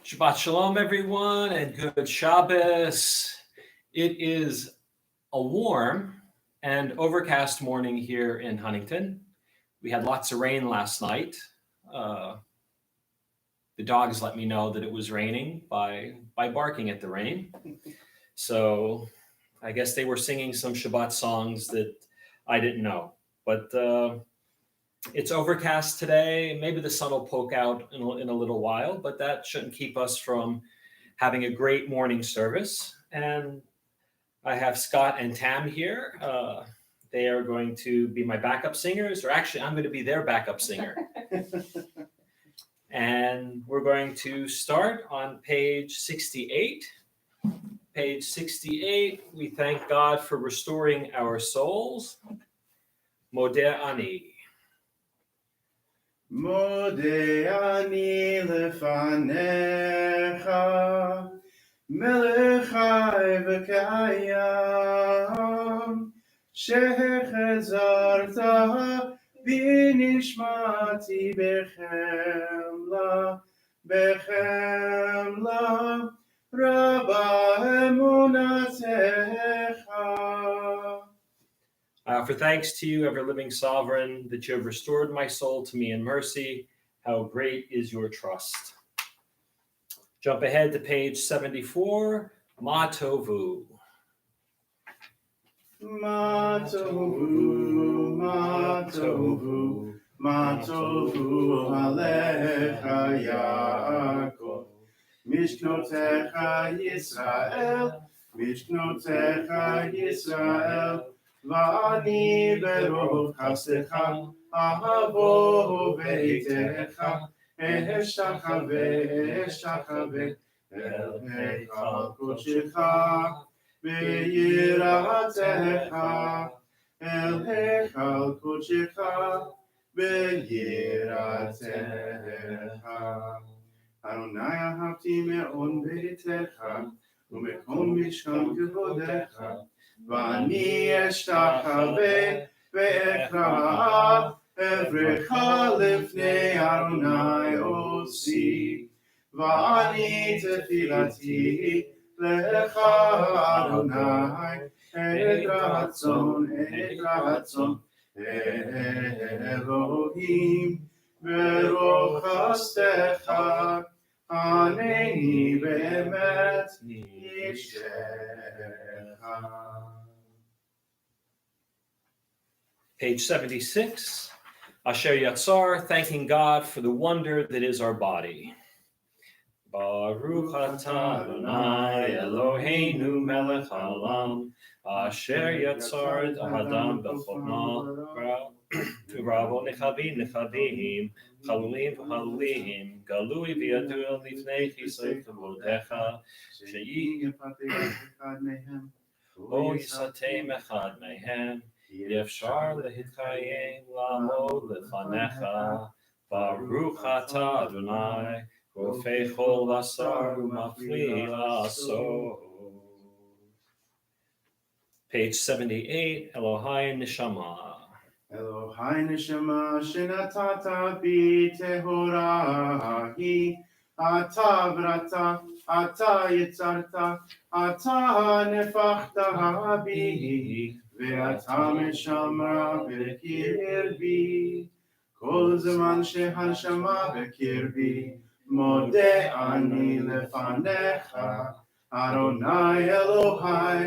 Shabbat Shalom, everyone, and good Shabbos. It is a warm and overcast morning here in Huntington. We had lots of rain last night. The dogs let me know that it was raining by barking at the rain. So I guess they were singing some Shabbat songs that I didn't know. But it's overcast today. Maybe the sun will poke out in a little while, but that shouldn't keep us from having a great morning service. And I have Scott and Tam here. They are going to be my backup singers, or actually I'm going to be their backup singer. And we're going to start on page 68. Page 68, we thank God for restoring our souls. Modeh Ani. Modeh ani lefanecha, melech chai v'kayam, shechazarta b'nishmati bechemla, rabba emunatecha. I offer thanks to you, ever-living sovereign, that you have restored my soul to me in mercy. How great is your trust. Jump ahead to page 74, Ma Tovu. Ma tovu, ma tovu, ma tovu alecha Yaakov. Mishknotecha Yisrael, Mishknotecha Yisrael. Va'ani berov chasecha, ahavo ve'itecha, eshachave, el heichal kodshecha, ve'yiratecha, el heichal kodshecha, ve'yiratecha. Adonai ahavti me'on beitecha, u'mekom mishkan kvodecha. V'ani eshtachave ve'ekra evrecha lifnei Adonai osi. V'ani tefilati lecha Adonai et ratzon Elohim ve'rochastecha aneni be'emet yishecha. Page 76, Asher Yatzar, thanking God for the wonder that is our body. Baruch atah Adonai Eloheinu melech haolam, Asher Yatzar et Adam b'chokmah u'ravo nechavim, chalulim v'chalulim, galui v'yadua lifnei chisei kavodecha, sheyifateh echad mehem, o yisatem echad mehem, yefshar lehitkayem la'amod lefanecha, Baruch atah Adonai, Rofei chol basar u'mafli la'asot. Page 78, Elohai Neshama. Elohai neshama shenatata bi tehora hi, ata vrata, ata yitzarta, ata nefachta bi, ve'ata meshamra bekirbi, kol zeman shehanshama bekirbi, modeh ani lefanecha, Adonai Elohai,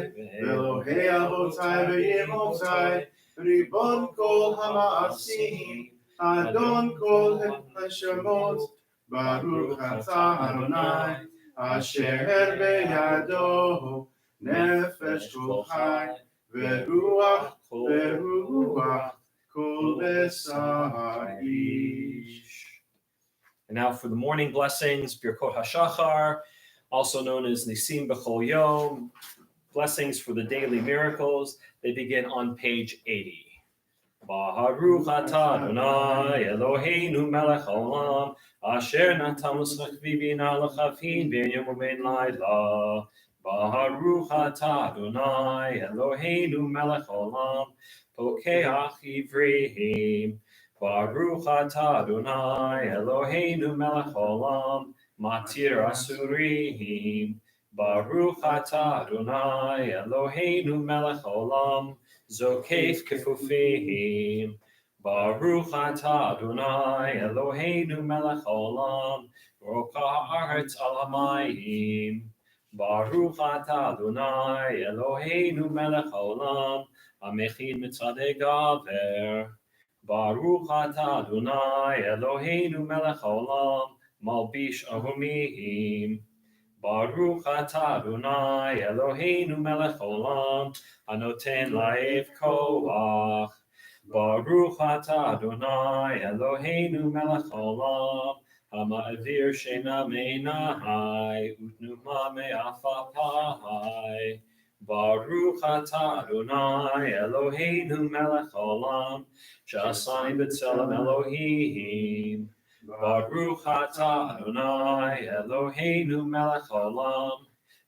Elohei avotai ve'imotai, Ribon kol hama'asim, Adon kol hashemot, Baruch atah Adonai, Asher beyado, Nefesh kol chai, Veruach kol besar ish. And now for the morning blessings, Birkot HaShachar, also known as Nisim B'chol Yom, blessings for the daily miracles. They begin on page 80. Baruch atah Adonai Eloheinu melech haolam, asher natan l'chvivina l'chavin ben yom u'ben layla. Baruch atah Adonai Eloheinu melech haolam, pokeach ivrihim, Baruch atah Adonai Eloheinu melech haolam matir asurim. Baruch atah Adonai Eloheinu melech haolam zokef kefufim. Baruch atah Adonai Eloheinu melech haolam roka haaretz al hamayim. Baruch atah Adonai Eloheinu melech haolam hamechin mitzadei gaver. Baruch atah Adonai Eloheinu melech haolam malbish ahumim. Baruch atah Adonai Eloheinu melech haolam hanoten laev koach. Baruch atah Adonai Eloheinu melech haolam hama'avir shena me'enai utnuma me'afapai. Baruch atah Adonai Eloheinu melech haolam sha'asani b'tzelem Elohim. Baruch atah Adonai Eloheinu melech haolam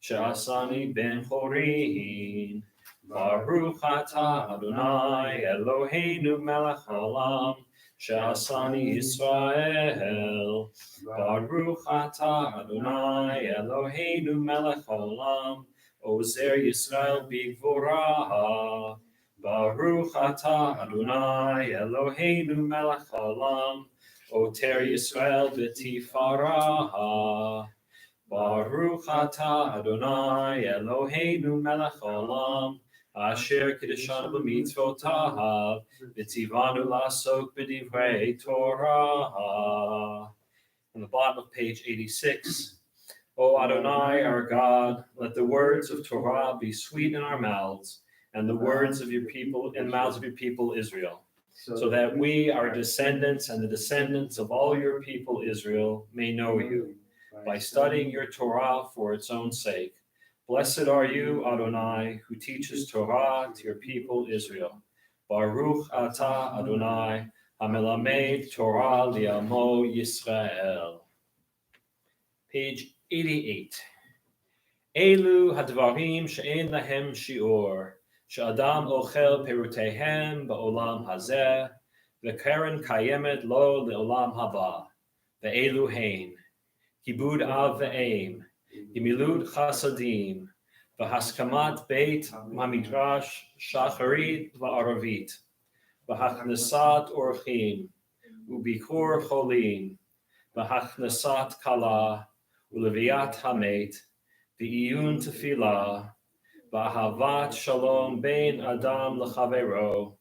sha'asani ben chorin. Baruch atah Adonai Eloheinu melech haolam sha'asani Yisrael. Baruch atah Adonai Eloheinu melech haolam ozer Yisrael b'gvura. Baruch atah Adonai Eloheinu melech haolam oter Yisrael b'tifara. Baruch atah Adonai Eloheinu melech haolam asher kiddushanu b'mitzvotav v'tzivanu la'asok b'divrei Torah. On the bottom of page 86, O Adonai, our God, let the words of Torah be sweet in our mouths, and the words of your people in the mouths of your people Israel, so that we, our descendants, and the descendants of all your people Israel may know you, by studying your Torah for its own sake. Blessed are you, Adonai, who teaches Torah to your people Israel. Baruch atah Adonai, hamelamed Torah li'amo Yisrael. Page 88. Elu hadvarim she'en lahem shi'ur, she'adam ochel perutehem ba'olam hazeh, v'keren kayemet lo le'olam haba, ve'elu hein. Kibud av ve'em, gemilut chasadim, v'haskamat beit hamidrash shacharit va'aravit, v'hachnasat orchim, ubikur cholim, v'hachnasat kala, uleviat hamet, v'iyun tefillah, v'ahavat shalom bein adam l'chavero,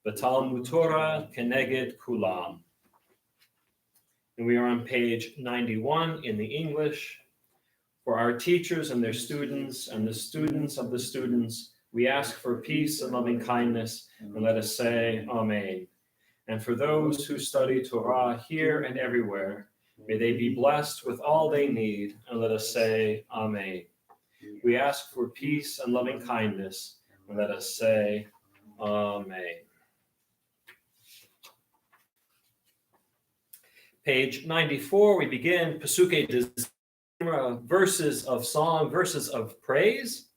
v'talmud Torah keneged kulam. And we are on page 91 in the English. For our teachers and their students and the students of the students, we ask for peace and loving kindness, and let us say Amen. And for those who study Torah here and everywhere, may they be blessed with all they need, and let us say Amen. We ask for peace and loving kindness, and let us say Amen. Page 94, we begin Pesukei Dezimra, verses of song, verses of praise,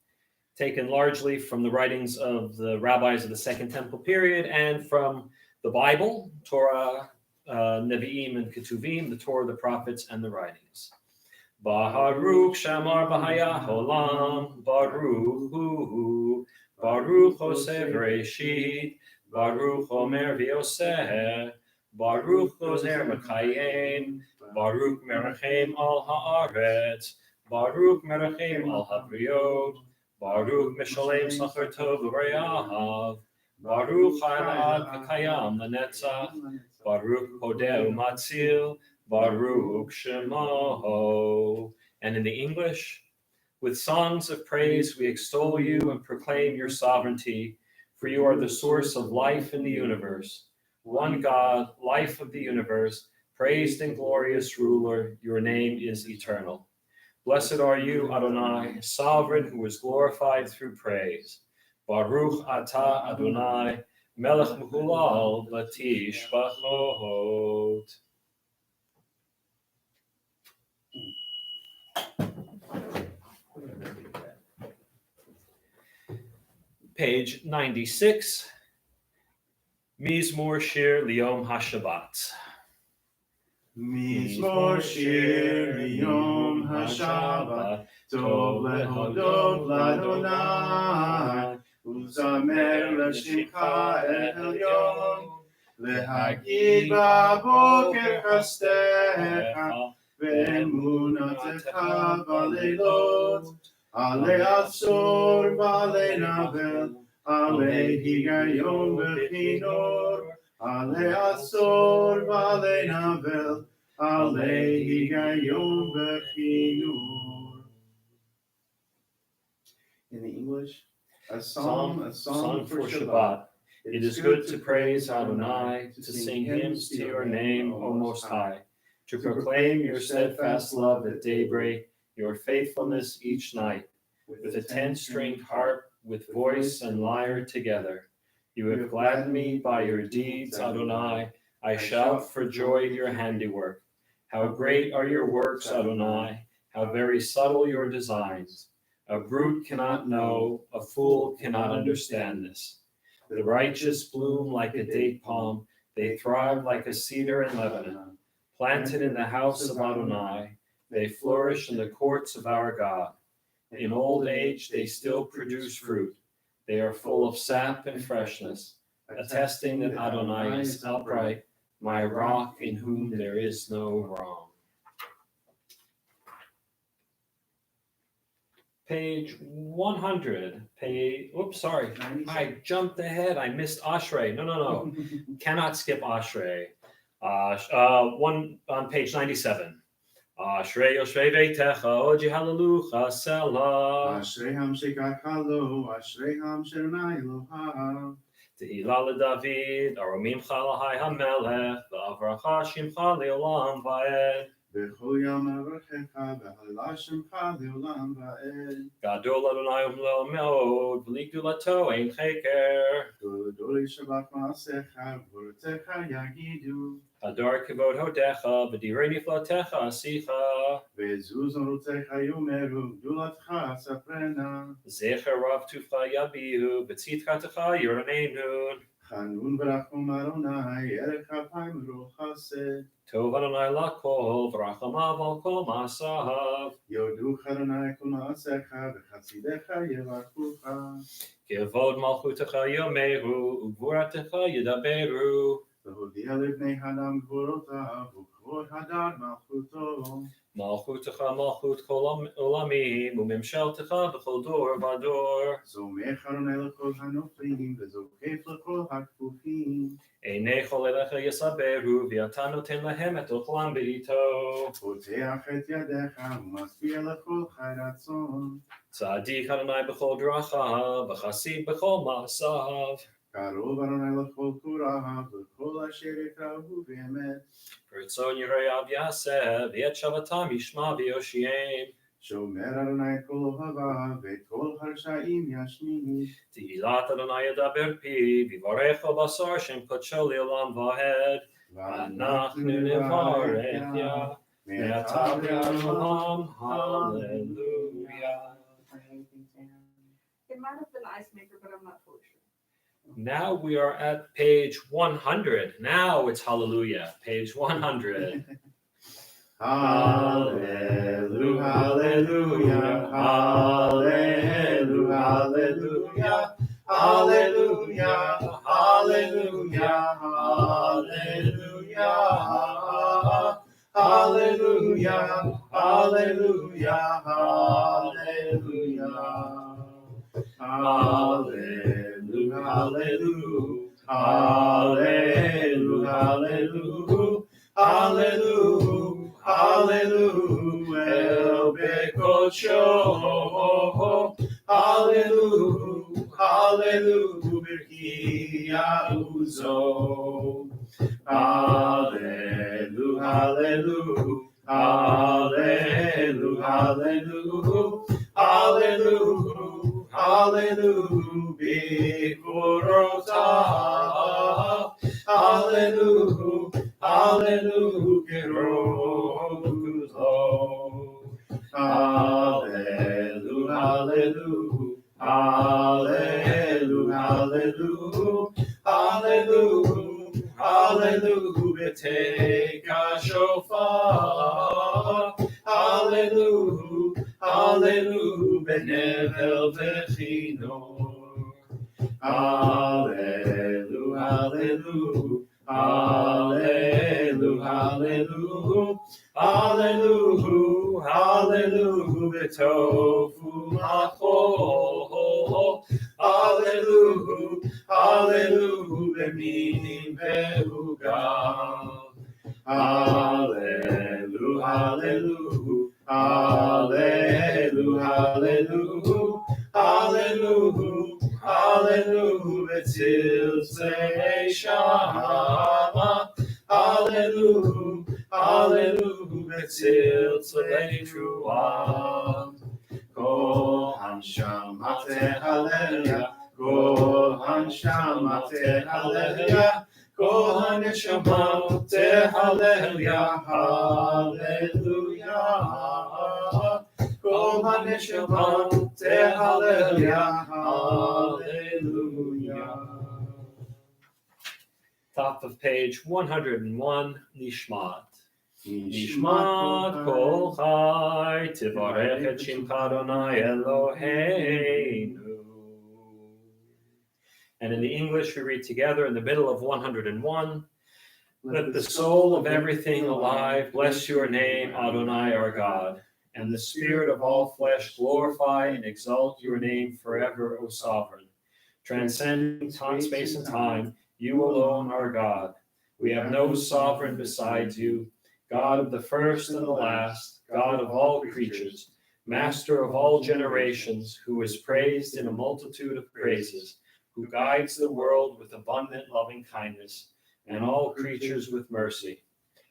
taken largely from the writings of the rabbis of the Second Temple period and from the Bible, Torah, Nevi'im and Ketuvim, the Torah, the prophets, and the writings. Baruch Shamar B'Haya Olam, Baruch Hu, Baruch Osev Reshit, Baruch Omer V'Yoseh, Baruch Gozer Mekayim, Baruch Merachem al Haaretz, Baruch Merachem al Habriot, Baruch Mishalem Sachar Tov L'Reyahav, Baruch Ha'ad V'Kayam L'Netzach, Baruch Hodeh U'Matzil, Baruch Shemaho. And in the English, with songs of praise we extol you and proclaim your sovereignty, for you are the source of life in the universe. One God, life of the universe, praised and glorious ruler, your name is eternal. Blessed are you, Adonai, sovereign who is glorified through praise. Baruch atah Adonai, melech mehulal latish bachot. Page 96. Mizmor Shir Liyom HaShabbat. Mizmor shir liyom hashabbat, tov lehodot l'Adonai, uzamer l'shimcha elyon, lehagid b'boker chastecha, ve'emunatecha b'leilot, ale asor v'ale navel, ale higayon b'chinor, ale asor v'ale navel, ale higayon b'chinor. In the English, a song for Shabbat. It is good to praise Adonai, to sing hymns to your name, O Most High, to proclaim your steadfast love at daybreak, your faithfulness each night, with a 10-stringed harp, with voice and lyre together. You have gladdened me by your deeds, Adonai. I shout for joy at your handiwork. How great are your works, Adonai! How very subtle your designs! A brute cannot know, a fool cannot understand this. The righteous bloom like a date palm, they thrive like a cedar in Lebanon. Planted in the house of Adonai, they flourish in the courts of our God. In old age they still produce fruit. They are full of sap and freshness, attesting that Adonai is upright, my rock in whom there is no wrong. Page 100. I jumped ahead. I missed Ashrei. No. Cannot skip Ashrei. One on page 97. Ashrei Yoshvei Veitecha Oji Hallelujah Selah. Ashreham shekachalo, Ashreham shernai Eloha. Tehillah LeDavid, Aromimcha Lahai HaMelech, V'avracha Shimcha Le'olam Va'ed. B'chol yom avrachecha, v'halal shemcha le'olam va'ed. Gadol Adonai Umle'el Me'od, V'ligdulato Ein Cheker. Godol Shabbat ma'asecha, v'rotecha yagidu. Hadar Kivod Hodecha, V'direi Niflatecha Asicha. Ve'zuz orotecha yomeru, gdulatcha saprena. Zecher Rav Tufcha Yabihu, V'tzitchatecha Yoranenu. Chanun v'rachum Adonai, erech ha'payim v'ro chased. Tov Adonai Lakol, V'rachamav Al Kol Ma'asav. Yoduch Adonai kol ma'asecha, v'chatzidecha yevachucha. Kivod Malchutecha Yomeru, Ugvuratecha Yedaberu. והודיע לבני האדם גבורותיו, וכבוד הדר מלכותו. Malchutecha Malchut Kol Olamim, Umimsheltecha B'chol Dor V'ador. זומך אדוני לכל הנופלים, וזוקף לכל הכפופים. Einecho Elecha Yesaberu, V'ata Noten Lahem Et Ochlam B'ito. פותח את ידיך, ומשפיע לכל חי רצון. Tzadik Adonai B'chol Drachav, V'chasid B'chol Ma'asav. קרוב אדוני לכל קוראיו, וכל אשר יקראו באמת. V'ritzon Yereyav Yaseh, V'et Shavatam Yishma V'yoshiem. שומר אדוני את כל אוהביו, ואת כל הרשעים ישמיד. Tehillat Adonai Yedaber Pi, V'varecho Basar Shem Kodsho Le'olam Va'ed. V'anachnu Nevarech Me'ata V'ad Olam. Hallelujah. It might have been ice maker, but I'm not fully sure. Now we are at page 100. Now it's hallelujah. Page 100. Hallelujah, hallelujah, hallelujah, hallelujah, hallelujah, hallelujah, hallelujah, hallelujah, hallelujah, hallelujah. Hallelujah, hallelujah, hallelujah, hallelujah, hallelujah, El Bekocho, hallelujah, hallelujah, Birkia Uzo, hallelujah, hallelujah, hallelujah, hallelujah, hallelujah. Hallelujah, Bikurota. Hallelujah, hallelujah, Kerokuzo. Hallelujah, hallelujah, hallelujah, hallelujah, hallelujah, Take a shofar, hallelujah, hallelujah, benevel vechinor. Hallelujah, hallelujah, hallelujah, hallelujah, hallelujah, hallelujah, betofu machol. Hallelujah, hallelujah, beminim ve'ugav. Hallelujah, hallelujah, hallelujah, hallelujah, hallelujah, hallelujah, betil tzei shama. Hallelujah, hallelujah, betil tzei truah. Kol hanshama tehalelia, kol hanshama tehalelia, kol haneshama tehalelia, hallelujah. Kol haneshama tehalelia, hallelujah. Top of page 101, Nishmat. Nishmat kol chai, tivarech et shimcha Adonai Eloheinu. And in the English, we read together in the middle of 101, let the soul of everything alive bless your name, Adonai our God, and the spirit of all flesh glorify and exalt your name forever, O sovereign. Transcending space and time, you alone are God. We have no sovereign besides you, God of the first and the last, God of all creatures, Master of all generations, who is praised in a multitude of praises, who guides the world with abundant loving kindness, and all creatures with mercy.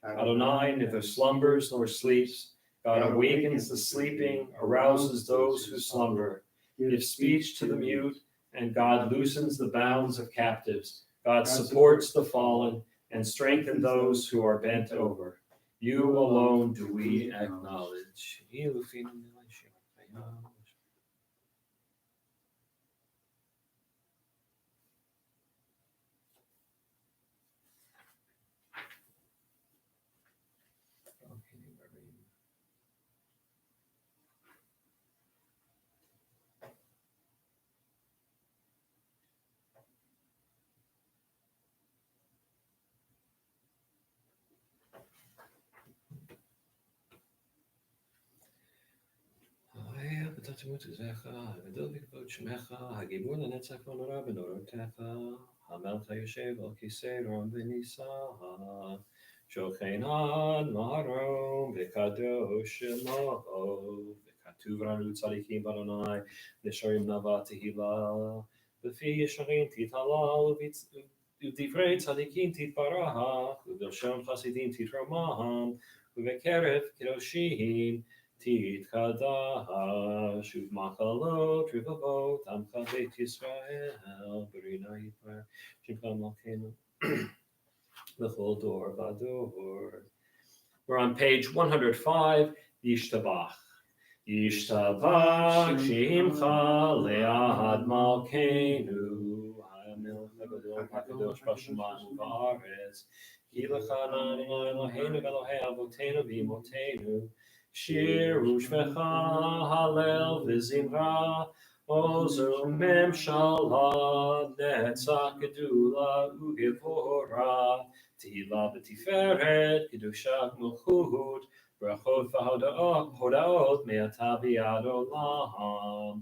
Adonai neither slumbers nor sleeps. God awakens the sleeping, arouses those who slumber, gives speech to the mute, and God loosens the bounds of captives. God supports the fallen and strengthens those who are bent over. You alone do we acknowledge. הגדול בכבוד שמך, הגיבור לנצח ונורא בנורותיך, המלך היושב על כיסא רום ונישא, שוכן עד מרום וקדוש שמו, וכתוב לנו צדיקים באדוני, נשרים נאווה תהילה, בפי ישרים תתהלל, ובדברי צדיקים תתברך, ובלשון חסידים תתרומם, ובקרב קדושים תתקדש, ובמחלות רבבות עמך בית ישראל, ברינה יתפאר שמך מלכנו לכל דור ודור. We're on page 105, Yishtabach. Yishtabach שמך ליד מלכנו, המלך הגדול הקדוש בשמיים ובארץ, כי לך אדוני אלוהינו ואלוהי אבותינו ואמותינו, שירו שמך הלל וזמרה, עוז וממשלה, נצח גדולה וגבורה, תהילה ותפארת, קדושת מלכות, ברכות והודאות מעתה ועד עולם.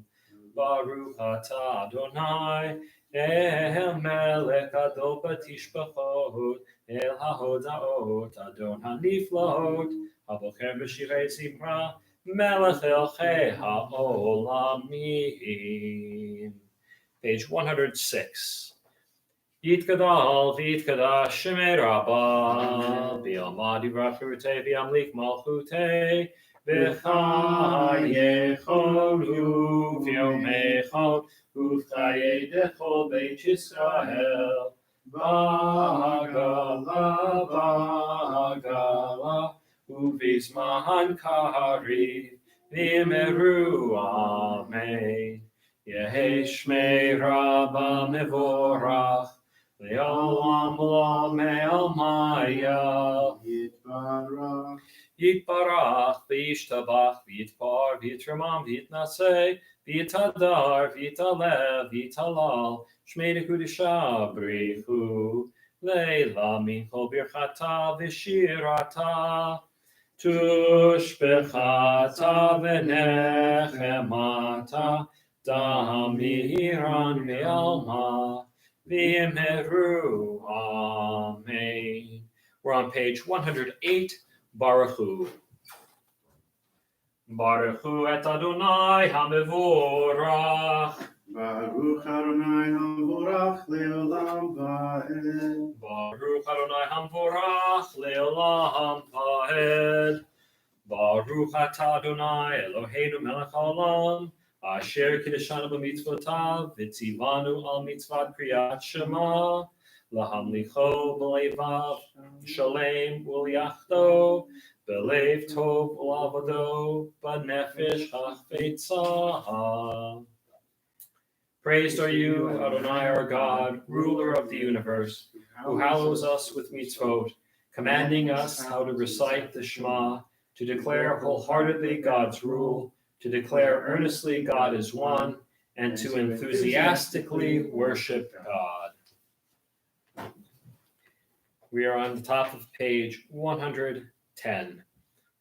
ברוך אתה אדוני, אל מלך גדול בתשבחות, אל ההודאות, אדון הנפלאות, הבוחר בשירי זמרה, מלך אלוהי העולמים. Page 106. יתגדל ויתקדש שמי רבה, ביעמד יברך חירותי וימליך מלכותי, בחיי חול וביומי חול, ובחיי דכל בית ישראל, בעגלה, ובזמן קריב, ואמרו אמן. יהי שמי רבה מבורך, לעולם לא מעלמיה, Yitbarach, v'yishtabach, v'yitpar, v'yitramam, v'yitnaseh, v'yitadar, v'yitalev, v'yitalal, Shmei Dekudisha Brichu, Leila Minchol Birchata V'shirata, Tushbechata V'nechemata, Damiran Me'alma, V'imheru, Amen. We're on page 108, Baruch Hu. Baruch Hu et Adonai HaMevorach. Baruch Adonai Hamvorach Leolam Va'ed. Baruch Adonai HaMvorach Leolam Va'ed. Baruch Atah Adonai Eloheinu Melech HaOlam Asher Kiddushanu b'mitzvotav v'tzivanu al mitzvat kriyat Shema lahamlicho b'leivav shalem u'liachto b'leiv tov u'lavado b'nefesh hachfetzah. Praised are you, Adonai our God, ruler of the universe, who hallows us with mitzvot, commanding us how to recite the Shema, to declare wholeheartedly God's rule, to declare earnestly God is one, and to enthusiastically worship God. We are on the top of page 110.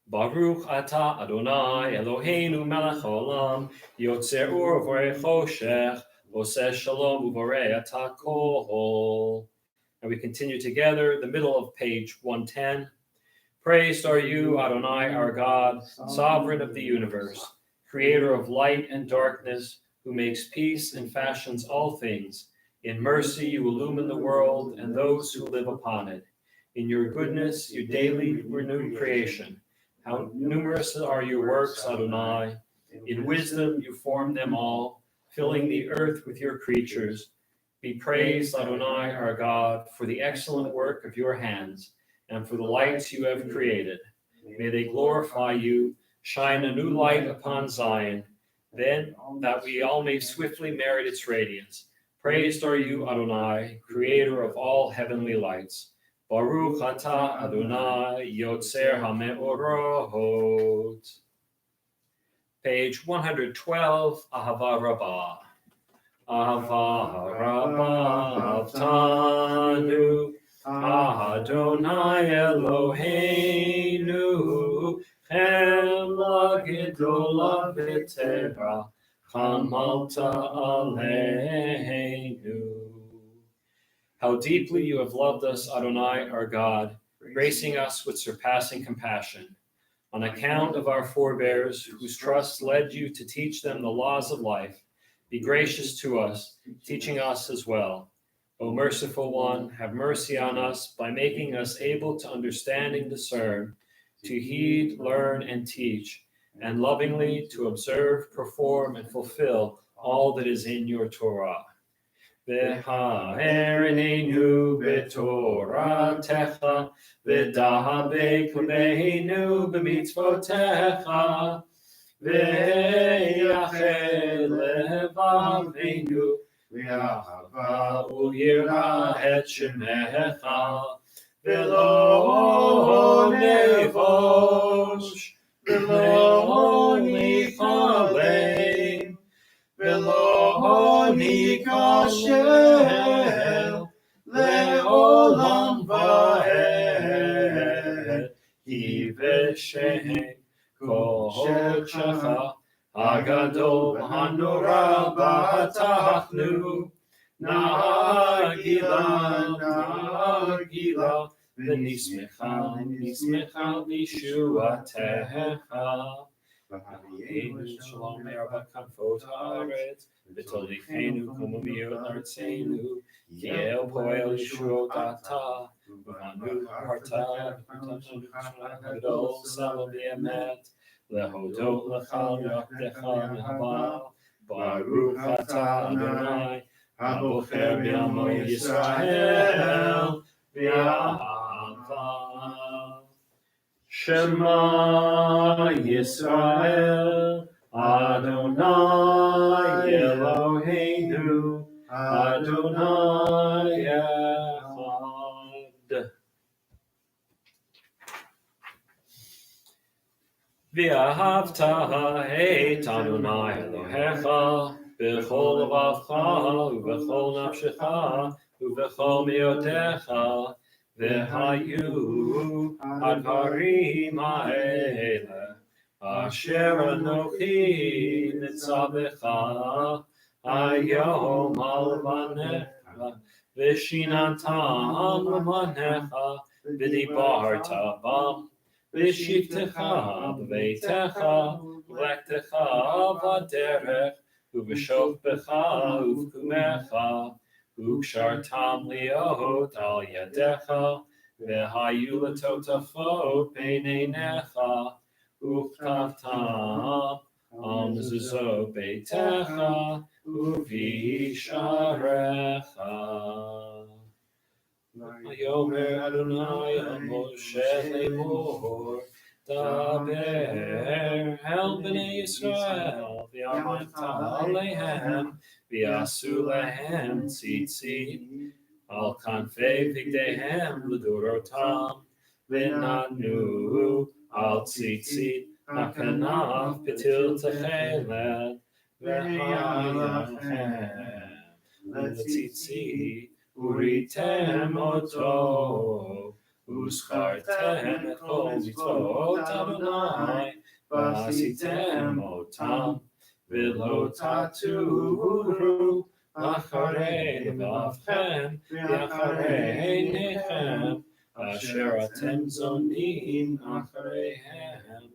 Baruch atah Adonai Eloheinu melech haolam, yotzer ur v'orei choshech, oseh shalom u'vorei atah kol. And we continue together, the middle of page 110. Praised are you, Adonai, our God, sovereign of the universe, creator of light and darkness, who makes peace and fashions all things. In mercy you illumine the world and those who live upon it. In your goodness you daily renew creation. How numerous are your works, Adonai. In wisdom you form them all, filling the earth with your creatures. Be praised, Adonai, our God, for the excellent work of your hands, and for the lights you have created. May they glorify you, shine a new light upon Zion, then that we all may swiftly merit its radiance. Praised are you, Adonai, creator of all heavenly lights. Baruch atah Adonai, yotzer hameorot. Page 112, Ahava Rabbah. Ahava Rabbah avtanu, Adonai Eloheinu, Chemla gedola v'tera, chamalta aleinu. How deeply you have loved us, Adonai, our God, gracing us with surpassing compassion. On account of our forebears, whose trust led you to teach them the laws of life, be gracious to us, teaching us as well. O merciful one, have mercy on us by making us able to understand and discern, to heed, learn, and teach, and lovingly to observe, perform, and fulfill all that is in your Torah. V'ha'erinenu b'toratecha, v'dahabek lebeinu b'mitzvotecha, v'yachel levaveinu, v'yahava u'yira et shemecha, v'lo nevosh, v'lo nichalem, v'lo nikashel, le'olam va'ed, ki v'shem kodshecha, hagadol hanora b'atachnu, nagila, v'nismecha v'shuatecha. V'havienu shalom me'arba kanfot haaretz, v'tolichenu kumumiyot artzeinu, ki el poel yeshuot atah, v'hanu harta, v'gadol salo v'emet, lehodot lecha v'yachdecha me'hava, baruch atah Adonai, habocher b'yamo Yisrael, v'yahava. Shema Yisrael, Adonai Eloheinu, Adonai Echad. V'ahavta et Adonai Elohecha b'chol levavcha u'b'chol nafshecha u'b'chol me'otecha v'hayu advarim ha'ele asher anochi nitzavecha hayom al vanecha v'shinantam levanecha v'dibarta bam V'shivtecha b'veitecha, v'lektecha b'derech, u'v'shofbecha u'v'kumecha, u'kshartam liot al yadecha, v'hayu l'totafot b'neinecha, u'chtavtam al mezuzot beitecha, u'visharecha. Vayomer Adonai el Moshe lemor, daber el bnei Yisrael, v'amarta alehem, v'asu lehem tzitzit, al kanfei bigdehem l'dorotam, v'natnu al tzitzit, hakanaf petil techelel, v'hayachem l'tzitzit, Uritem oto, uschartem et kol mitzvot Adonai, v'asitem otam, v'lo taturu, acharei levavchem, v'acharei nechem, asher atem zonim achareihem,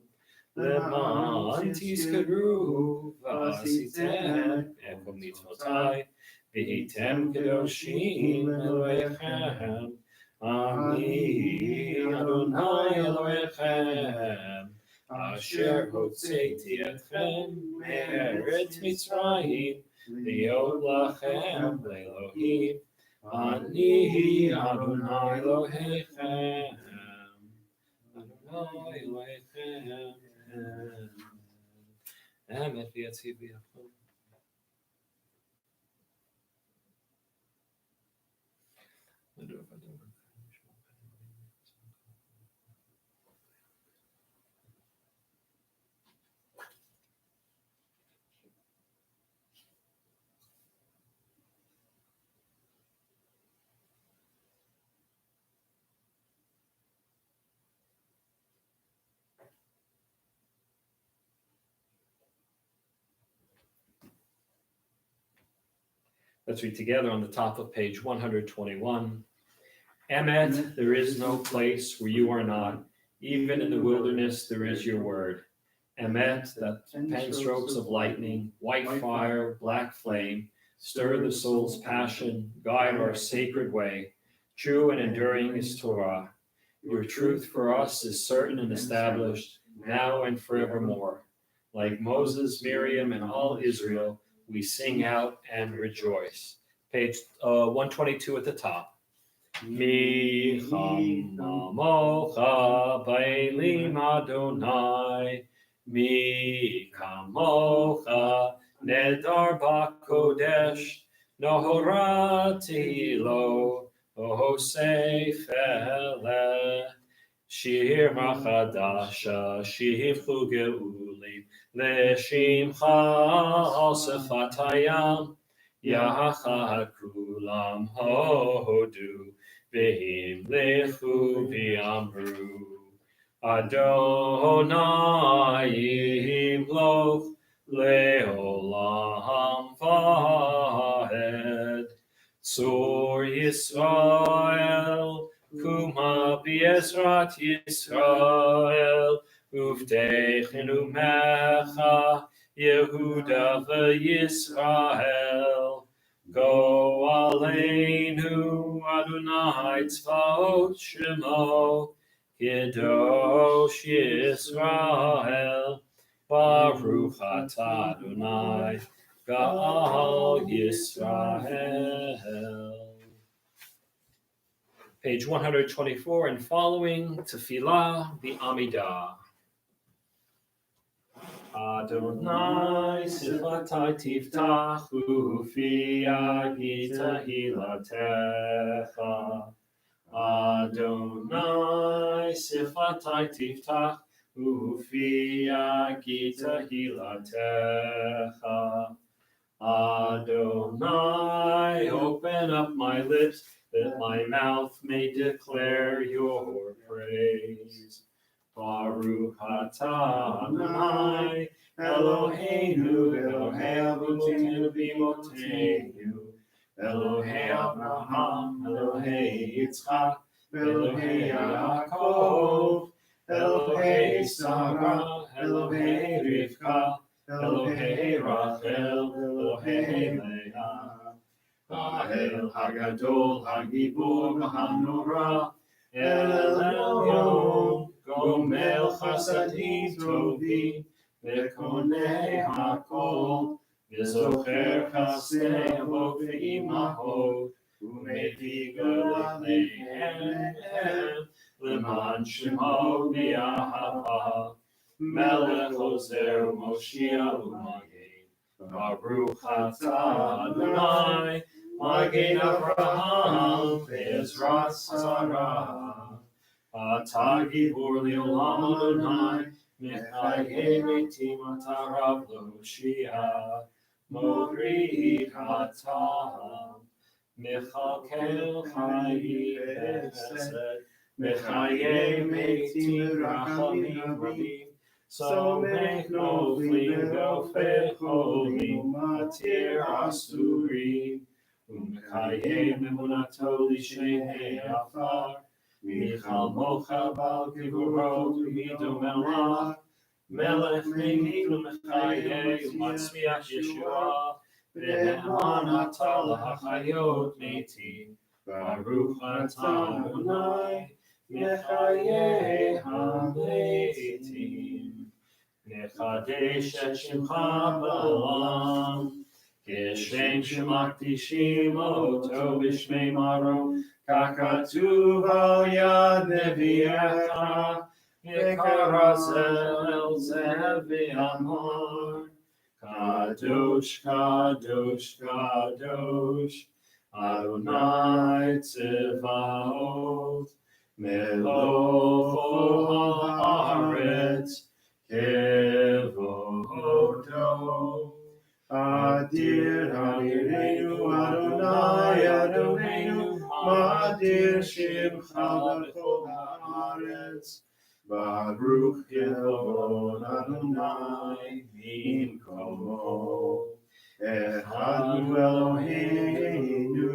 leman tizkaru, v'asitem et kol mitzvotai, V'hitem kedoshim Elohechem, Ani Adonai Elohechem, Asher hotzeiti etchem me'eretz Mitzrayim, liot lachem le'Elohim, Ani Adonai Elohechem, Adonai Elohechem, Emet v'yatzib v'yachom. Let's read together on the top of page 121. Emet, there is no place where you are not. Even in the wilderness, there is your word. Emet, the pen strokes of lightning, white fire, black flame, stir the soul's passion, guide our sacred way. True and enduring is Torah. Your truth for us is certain and established, now and forevermore. Like Moses, Miriam, and all Israel, we sing out and rejoice. Page 122 at the top. Mi chamocha ba'elim Adonai, mi kamocha nedar ba'kodesh, nohorati lo, ohosef eleh, shir machadasha, shivchu geulim, leshimcha al sefatayam, yachad kulam hodu, v'him lechu v'amru, Adonai yimloch leolam vahed. Tzur Yisrael, kuma b'ezrat Yisrael, uvtechenu mecha, Yehuda v'Yisrael. Go aleinu Adonai tzvaot shemo, Kedosh Yisrael, Baruch atah Adonai, Ga'al Yisrael. Page 124 and following, Tefillah B'Amidah. Adonai sifatai tiftach ufi agita hilatecha. Adonai sifatai tiftach Ufia gita hilatecha. Adonai, open up my lips, that my mouth may declare your praise. Baruch atah Adonai, Eloheinu, Elohei Avotenu v'Imotenu, Elohei Abraham, Elohei Yitzchak, Elohei Yaakov, Elohei Sarah, Elohei Rivka, Elohei Rachel, Elohei Leah, Ha'el Hagadol, Hagibor, Hanora, El Elyon, Gomel Chasadim Tovim, Vekonei Hakol, V'zocher Chasdei Avot Ve'imahot, U'mevii Gedoleihem, L'man Shemo V'Yahava, Melech Ozer U'Moshiach U'Magen, Baruch atah Adonai, Magen Avraham, Ve'ezrat Sarah. Atah Gibor Le'olam Adonai, Mechayeh Metim atah Rav L'Hoshia, Morid atah, Mechalkel Chayim B'Chesed, Mechayeh Metim Rachamim Rabim, Somech Noflim Gofei Cholim, Matir Asurim, Umechayeh Memunato L'Shnei Afar, Michal Mocha Bal Gevurot Umido Melach, Melech Me'id Umechayeh Umatzmiach Yeshua, Ve'eman atah L'Hachayot Metim, Baruch atah Adonai, Mechayeh HaMetim. Nechadesh et Shemcha ba'olam, Kishem shemakdishim oto b'shmei maro, kakatuv al yad nevi'echa, v'karazel zeh v'amor. Kadosh, kadosh, kadosh, Adonai Tzevaot, Meloch haaretz, Kevodo. Adir Adirenu Adonai Adonenu, Madir Shimcha b'chol haaretz, Baruch Kevod Adonai Mimkomo. Echad Eloheinu,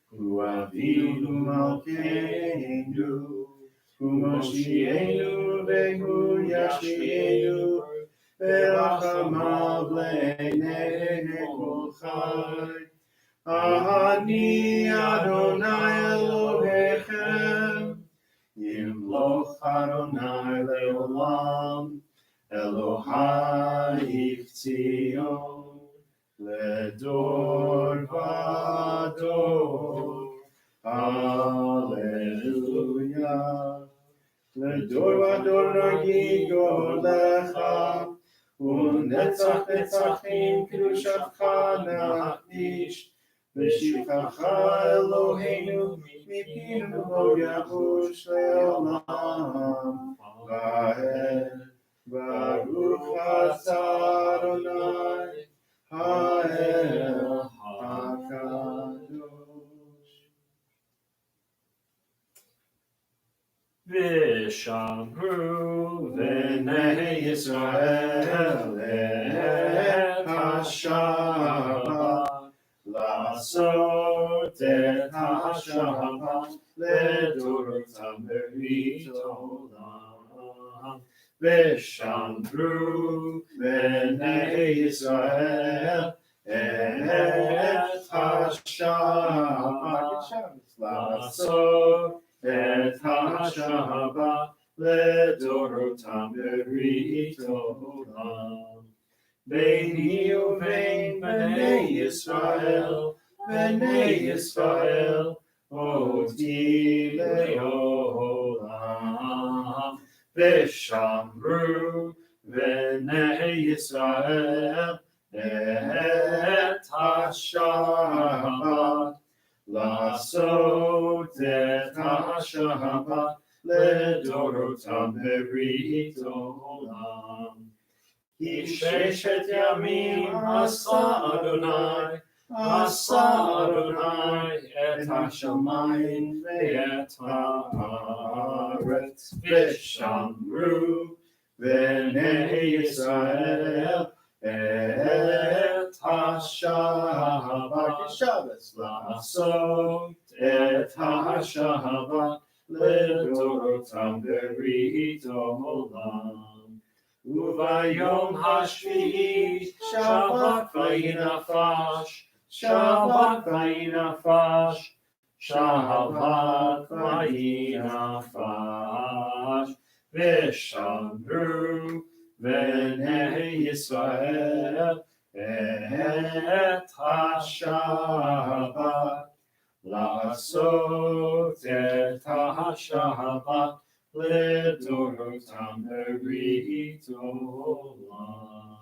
Hu Avinu Malkeinu, Hu Moshienu ve'Hu Yashmienu, ve'rachamav le'nei kol chai. Ani Adonai Elohechem, Yimloch Adonai le'olam, Elohai Tzion, Ledor vador. Hallelujah. Ledor vador nagigo lecha, u'netzach netzachim kedushatcha nachdish, v'shivchacha Eloheinu mipinu od yahush le'olam. Va'ed Baruch atah Adonai Ha'el HaKadosh. V'shamru v'nei Yisrael et haShabbat, לעשות את השבת לדורותם ברית עולם. ושמרו בני ישראל את השבת, לעשות את השבת לדורותם ברית עולם. ביני ובין בני ישראל, אותי לעולם. ושמרו בני ישראל את השבת, לעשות את השבת לדורותם ברית עולם. כי ששת ימים עשה אדוני את השמיים ואת הארץ, ושמרו בני ישראל את השבת לעשות את השבת לדורותם ברית עולם. וביום השביעי שבת ויהי נפש, שבת ויהי נפש, שבת ויהי נפש, ושמרו בני ישראל את השבת לעשות את השבת לדורותם ברית עולם.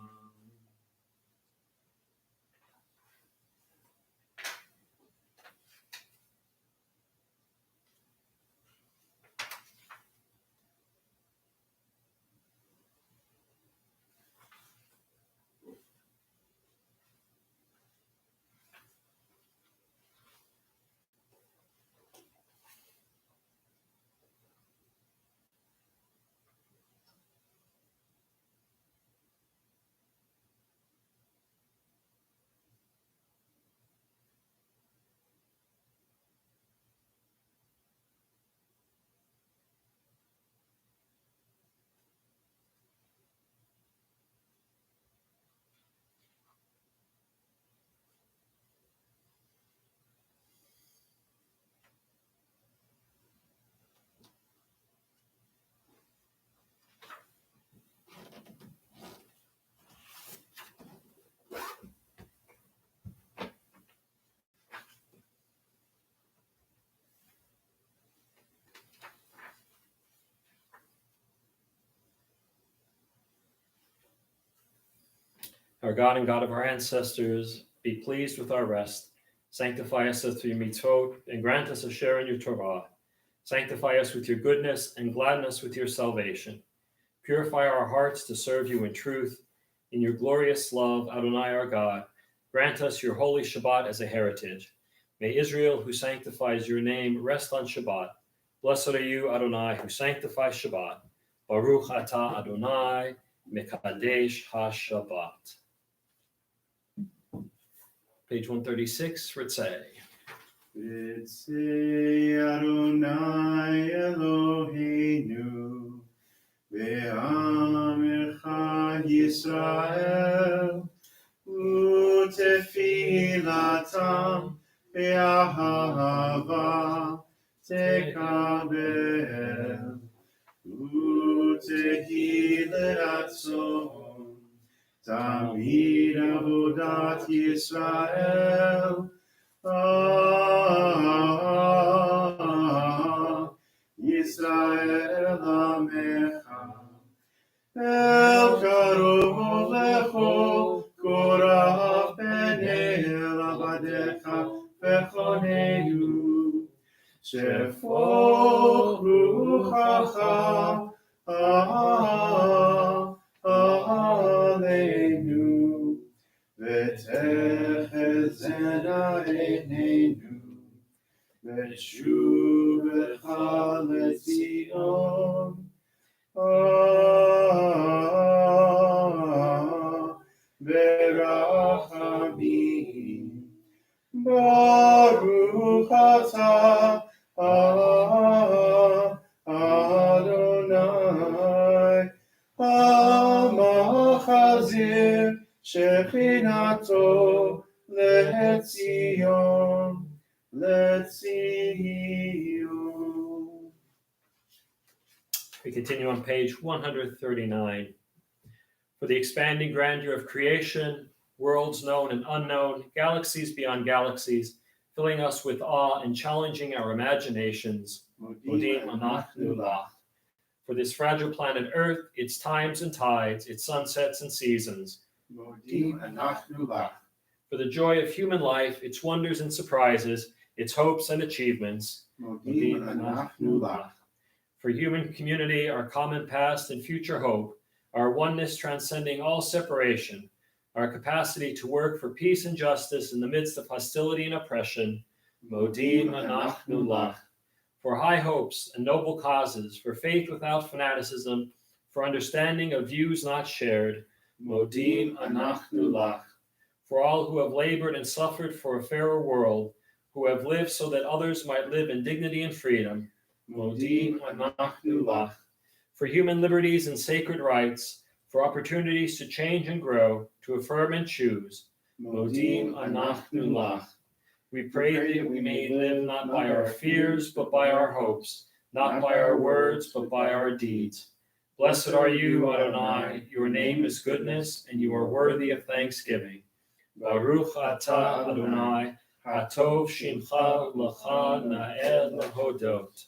Our God and God of our ancestors, be pleased with our rest. Sanctify us through your mitzvot, and grant us a share in your Torah. Sanctify us with your goodness, and gladden us with your salvation. Purify our hearts to serve you in truth. In your glorious love, Adonai our God, grant us your holy Shabbat as a heritage. May Israel, who sanctifies your name, rest on Shabbat. Blessed are you, Adonai, who sanctifies Shabbat. Baruch atah Adonai, mekadesh ha-Shabbat. Page 136, Ritzeh. Ritzeh Adonai Eloheinu ve'amecha Yisrael u'tefilatam ve'ahava tekabel u'tehi l'ratzon Tamid avodat Yisrael, Yisrael amecha, El karov lecho, korav b'nei avadecha v'choneinu, shefoch ruchacha, Aleinu, v'techezena eineinu, v'shuvecha leTzion, v'rachamim, Baruch atah Adonai, המחזיר שכינתו לציון, לציון. We continue on page 139. For the expanding grandeur of creation, worlds known and unknown, galaxies beyond galaxies, filling us with awe and challenging our imaginations, Modim anachnu lach. For this fragile planet Earth, its times and tides, its sunsets and seasons. Modim anachnu lach. For the joy of human life, its wonders and surprises, its hopes and achievements. Modim anachnu lach. for human community, our common past and future hope, our oneness transcending all separation, our capacity to work for peace and justice in the midst of hostility and oppression, Modim Anachnu Lach, for high hopes and noble causes, for faith without fanaticism, for understanding of views not shared, Modim Anachnu Lach, for all who have labored and suffered for a fairer world, who have lived so that others might live in dignity and freedom, Modim Anachnu Lach, for human liberties and sacred rights, for opportunities to change and grow, to affirm and choose, Modim Anachnu Lach. We pray that we may live not by our fears, but by our hopes, not by our words, but by our deeds. Blessed are you, Adonai, your name is goodness, and you are worthy of thanksgiving. Baruch atah Adonai, hatov shimcha l'cha na'ed l'hodot.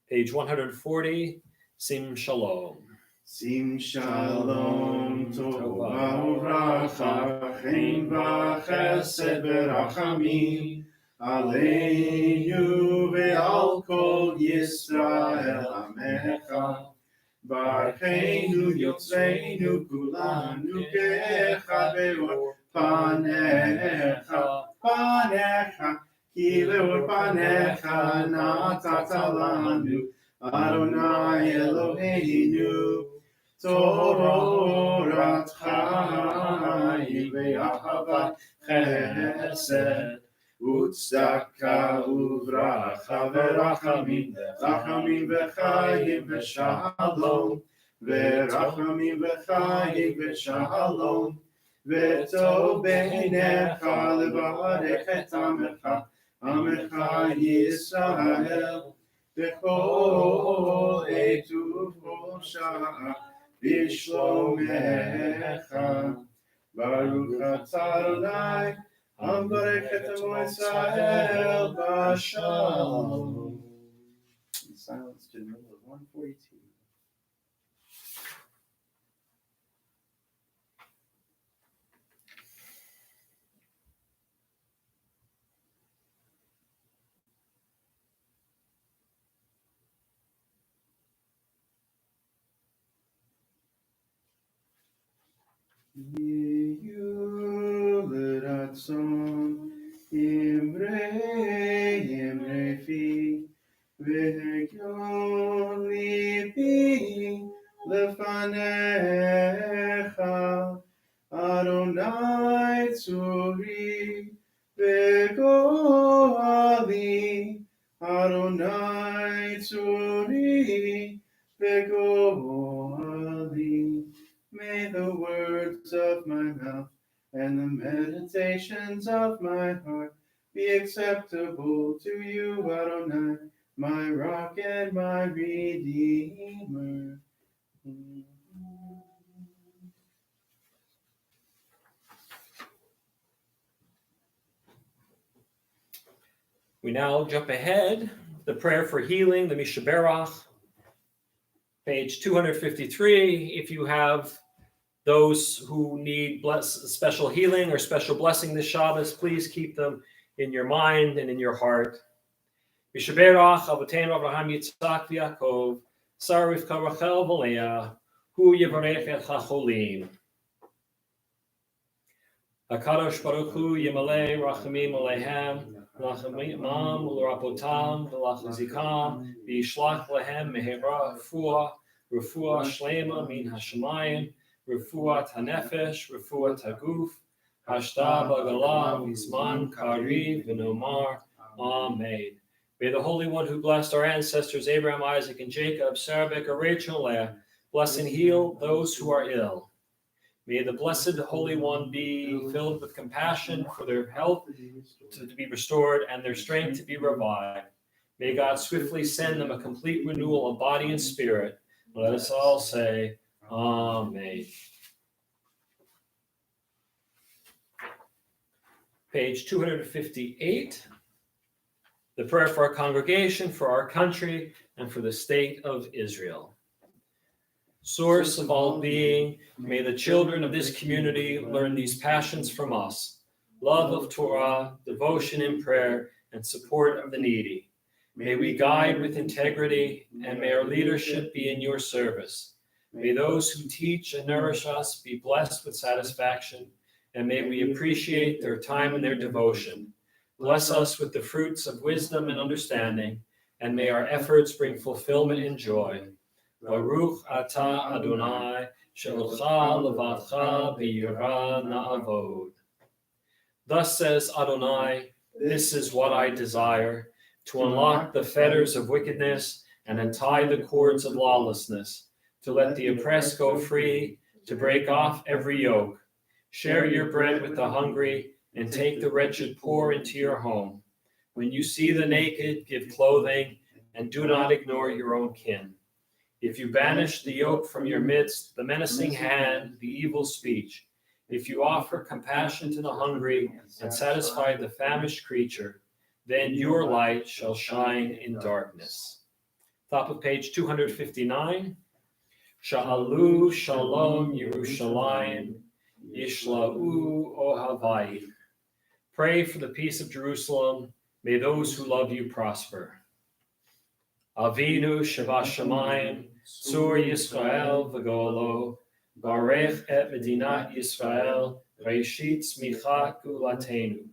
Page 140, Sim Shalom. Sim shalom, tova uvracha, chen v'chesed v'rachamim, aleinu ve'al kol Yisrael amecha. Barcheinu yotzreinu kulanu ke'echad ve'or panecha, panecha, ki leor panecha natata lanu, Adonai Eloheinu. Torah Chaim ve'ahavat chesed u'tzedaka uvracha ve'rachamim v'chayim v'shalom ve'rachamim v'chayim v'shalom ve'tov beinecha levarech et amecha Yisrael b'chol עת ובכל שעה בשלומך. ברוך אתה אדוני המברך את עמו ישראל בשלום. Silence to the middle of 142. Yuleratzon imre fi v'hegyon libi lefanecha Adonai tzuri v'goali Adonai tzuri v'goali. May the words of my mouth and the meditations of my heart be acceptable to you, Adonai, my rock and my redeemer. We now jump ahead. The prayer for healing, the Mischa, page 253. If you have those who need special healing or special blessing this Shabbos, please keep them in your mind and in your heart. Mischa Berach, Avotenu Avraham Yitzchak v'Yaakov, Sarah Rivka Rachel v'Leah, Hu Yevarech et HaCholim. HaKadosh Baruch Hu Yimalei Rachamim Aleihem, L'Rachamim L'Rapotam V'Lachazikam, V'Yishlach Lehem Mehera Refuah Shlema Min Hashemayim, Refuat HaNefesh, Refuat HaGuf, Hashta B'Galah V'Zman Kariv V'Nomar. Amen. May the Holy One who blessed our ancestors Abraham, Isaac, and Jacob, Sarah, Rebekah, Rachel, Leah, bless and heal those who are ill. May the Blessed Holy One be filled with compassion for their health to be restored and their strength to be revived. May God swiftly send them a complete renewal of body and spirit. Let us all say, Amen. Page 258. The prayer for our congregation, for our country, and for the state of Israel. Source of all being, may the children of this community learn these passions from us: love of Torah, devotion in prayer, and support of the needy. May we guide with integrity, and may our leadership be in your service. May those who teach and nourish us be blessed with satisfaction, and may we appreciate their time and their devotion. Bless us with the fruits of wisdom and understanding, and may our efforts bring fulfillment and joy. Baruch atah Adonai, she'olcha levavcha b'yirah na'avod. Thus says Adonai, this is what I desire, to unlock the fetters of wickedness and untie the cords of lawlessness, to let the oppressed go free, to break off every yoke. Share your bread with the hungry, and take the wretched poor into your home. When you see the naked, give clothing, and do not ignore your own kin. If you banish the yoke from your midst, the menacing hand, the evil speech, if you offer compassion to the hungry and satisfy the famished creature, then your light shall shine in darkness. Top of page 259. Sha'alu shalom Yerushalayim, Yishla'u ohavai. Pray for the peace of Jerusalem. May those who love you prosper. Avinu Shabbat Sur Yisrael V'Golo, Barech et Medinat Yisrael, Reishit Smicha Gulatenu.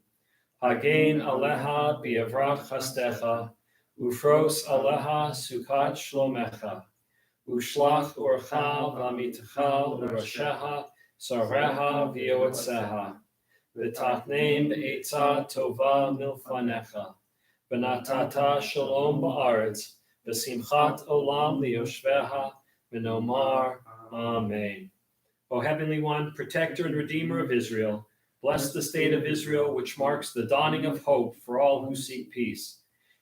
Hagen Aleha Bi'avrach Chastecha, Ufros Aleha Sukat Shlomecha, Ushlach Orcha V'Amitecha L'Rasheha, Sareha V'Yoetzeha, V'Tachneim Be'etza Tova Milfanecha, V'Natata Shalom Ba'aretz, V'Simchat Olam Liyoshveha, V'Nomar Amen. O Heavenly One, Protector and Redeemer of Israel, bless the state of Israel, which marks the dawning of hope for all who seek peace.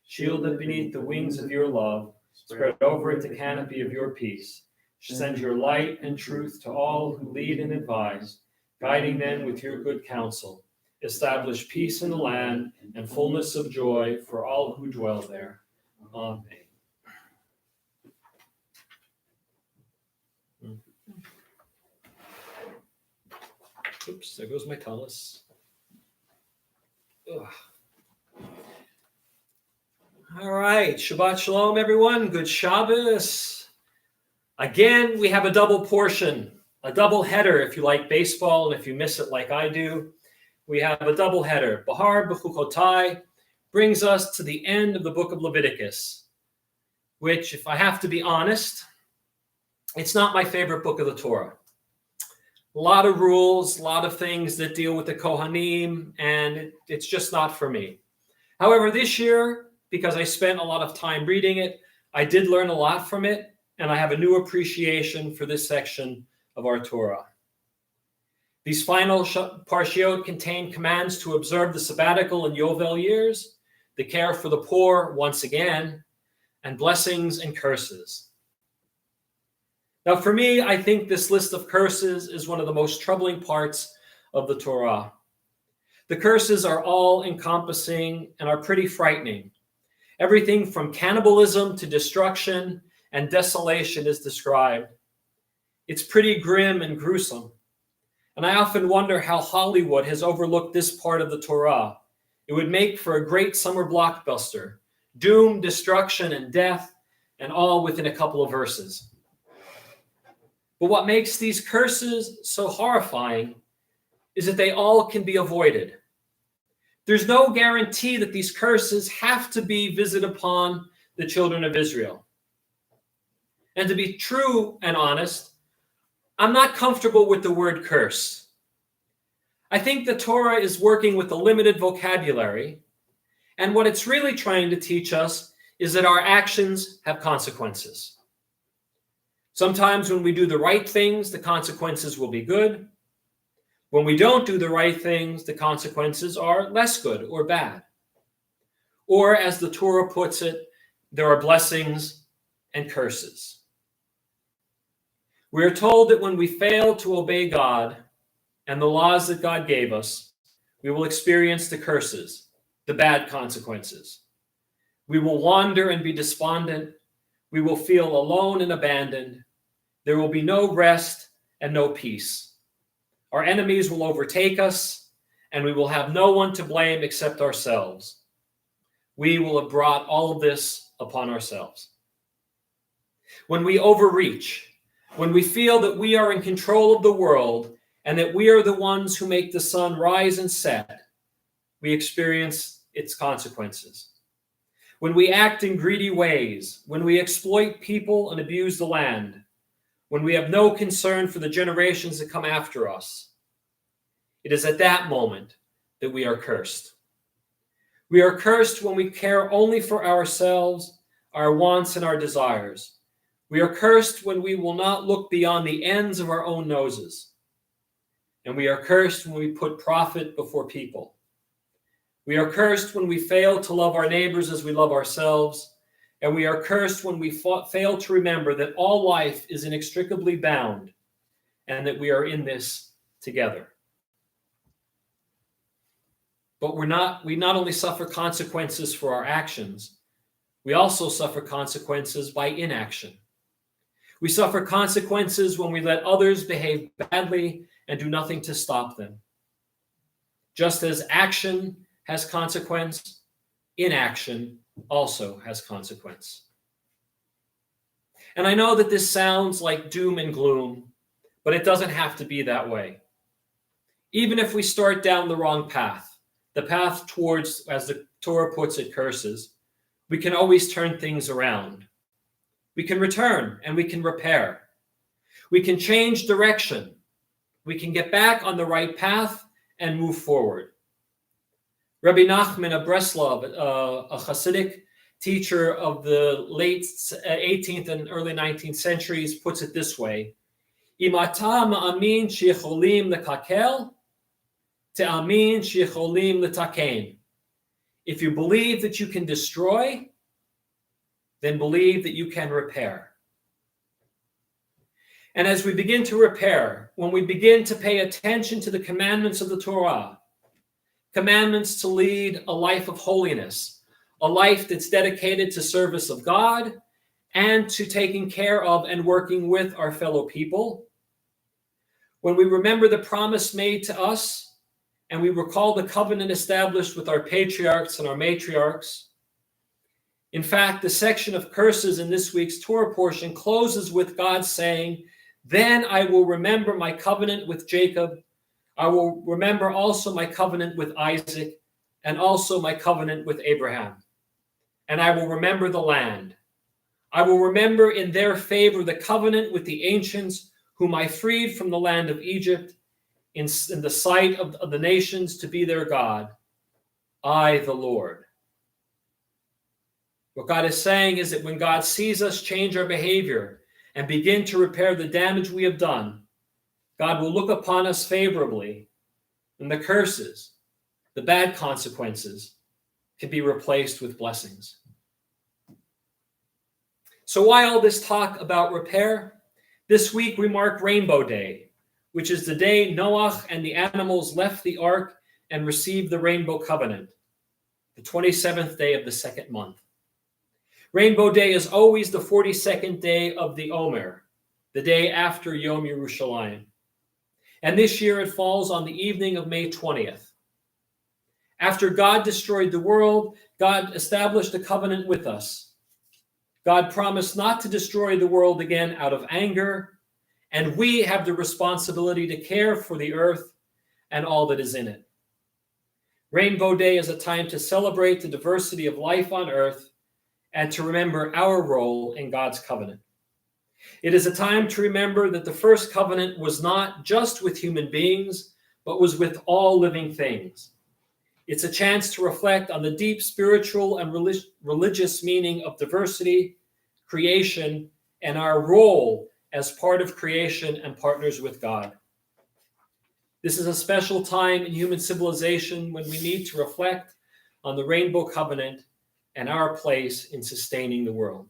Shield it beneath the wings of your love. Spread over it the canopy of your peace. Send your light and truth to all who lead and advise, guiding them with your good counsel. Establish peace in the land and fullness of joy for all who dwell there. Amen. Oops, there goes my tallis. Ugh. All right, Shabbat Shalom, everyone. Good Shabbos. Again, we have a double portion, a double header if you like baseball, and if you miss it like I do, we have a double header. Bahar B'chukotai brings us to the end of the book of Leviticus, which, if I have to be honest, it's not my favorite book of the Torah. A lot of rules, a lot of things that deal with the Kohanim, and it's just not for me. However, this year, because I spent a lot of time reading it, I did learn a lot from it, and I have a new appreciation for this section of our Torah. These final parshiot contain commands to observe the sabbatical and Yovel years, the care for the poor once again, and blessings and curses. Now, for me, I think this list of curses is one of the most troubling parts of the Torah. The curses are all encompassing and are pretty frightening. Everything from cannibalism to destruction and desolation is described. It's pretty grim and gruesome. And I often wonder how Hollywood has overlooked this part of the Torah. It would make for a great summer blockbuster. Doom, destruction, and death, and all within a couple of verses. But what makes these curses so horrifying is that they all can be avoided. There's no guarantee that these curses have to be visited upon the children of Israel. And to be true and honest, I'm not comfortable with the word curse. I think the Torah is working with a limited vocabulary, and what it's really trying to teach us is that our actions have consequences. Sometimes when we do the right things, the consequences will be good. When we don't do the right things, the consequences are less good or bad. Or, as the Torah puts it, there are blessings and curses. We are told that when we fail to obey God and the laws that God gave us, we will experience the curses, the bad consequences. We will wander and be despondent. We will feel alone and abandoned. There will be no rest and no peace. Our enemies will overtake us, and we will have no one to blame except ourselves. we will have brought all of this upon ourselves. When we overreach, when we feel that we are in control of the world and that we are the ones who make the sun rise and set, we experience its consequences. When we act in greedy ways, when we exploit people and abuse the land, when we have no concern for the generations that come after us, it is at that moment that we are cursed. We are cursed when we care only for ourselves, our wants, and our desires. We are cursed when we will not look beyond the ends of our own noses. And we are cursed when we put profit before people. We are cursed when we fail to love our neighbors as we love ourselves. And we are cursed when we fail to remember that all life is inextricably bound and that we are in this together. But we not only suffer consequences for our actions, we also suffer consequences by inaction. We suffer consequences when we let others behave badly and do nothing to stop them. Just as action has consequence, inaction also has consequence. And I know that this sounds like doom and gloom, but it doesn't have to be that way. Even if we start down the wrong path, the path towards, as the Torah puts it, curses, we can always turn things around. We can return and we can repair. We can change direction. We can get back on the right path and move forward. Rabbi Nachman of Breslov, a Hasidic teacher of the late 18th and early 19th centuries, puts it this way: Im ata ma'amin she'cholim lekakel, te'amin she'cholim letaken. If you believe that you can destroy, then believe that you can repair. And as we begin to repair, when we begin to pay attention to the commandments of the Torah, commandments to lead a life of holiness, a life that's dedicated to service of God and to taking care of and working with our fellow people, when we remember the promise made to us and we recall the covenant established with our patriarchs and our matriarchs. In fact, the section of curses in this week's Torah portion closes with God saying, "Then I will remember my covenant with Jacob. I will remember also my covenant with Isaac and also my covenant with Abraham. And I will remember the land. I will remember in their favor the covenant with the ancients whom I freed from the land of Egypt in the sight of the nations to be their God. I, the Lord." What God is saying is that when God sees us change our behavior and begin to repair the damage we have done, God will look upon us favorably, and the curses, the bad consequences, can be replaced with blessings. So why all this talk about repair? This week we mark Rainbow Day, which is the day Noah and the animals left the ark and received the Rainbow Covenant, the 27th day of the second month. Rainbow Day is always the 42nd day of the Omer, the day after Yom Yerushalayim. And this year it falls on the evening of May 20th. After God destroyed the world, God established a covenant with us. God promised not to destroy the world again out of anger, and we have the responsibility to care for the earth and all that is in it. Rainbow Day is a time to celebrate the diversity of life on earth and to remember our role in God's covenant. It is a time to remember that the first covenant was not just with human beings, but was with all living things. It's a chance to reflect on the deep spiritual and religious meaning of diversity, creation, and our role as part of creation and partners with God. This is a special time in human civilization when we need to reflect on the Rainbow Covenant and our place in sustaining the world.